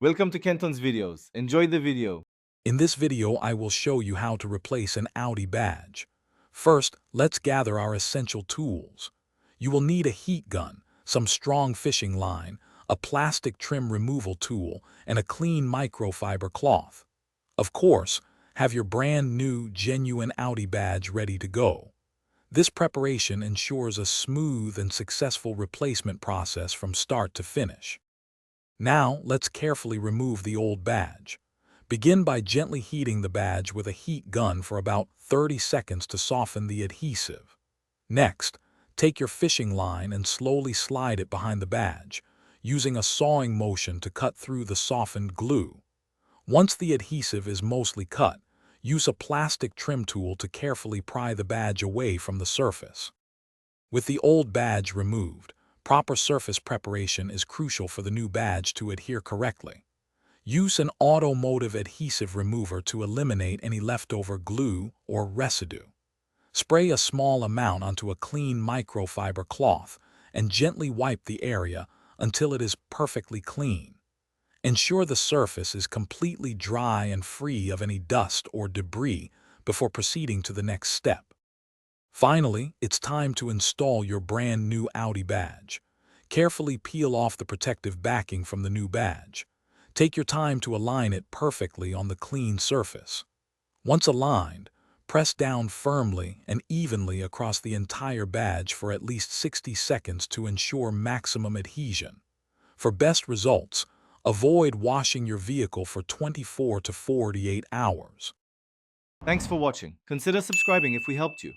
Welcome to Kenton's videos. Enjoy the video. In this video, I will show you how to replace an Audi badge. First, let's gather our essential tools. You will need a heat gun, some strong fishing line, a plastic trim removal tool, and a clean microfiber cloth. Of course, have your brand new, genuine Audi badge ready to go. This preparation ensures a smooth and successful replacement process from start to finish. Now, let's carefully remove the old badge. Begin by gently heating the badge with a heat gun for about 30 seconds to soften the adhesive. Next, take your fishing line and slowly slide it behind the badge, using a sawing motion to cut through the softened glue. Once the adhesive is mostly cut, use a plastic trim tool to carefully pry the badge away from the surface. With the old badge removed, proper surface preparation is crucial for the new badge to adhere correctly. Use an automotive adhesive remover to eliminate any leftover glue or residue. Spray a small amount onto a clean microfiber cloth and gently wipe the area until it is perfectly clean. Ensure the surface is completely dry and free of any dust or debris before proceeding to the next step. Finally, it's time to install your brand new Audi badge. Carefully peel off the protective backing from the new badge. Take your time to align it perfectly on the clean surface. Once aligned, press down firmly and evenly across the entire badge for at least 60 seconds to ensure maximum adhesion. For best results, avoid washing your vehicle for 24 to 48 hours. Thanks for watching. Consider subscribing if we helped you.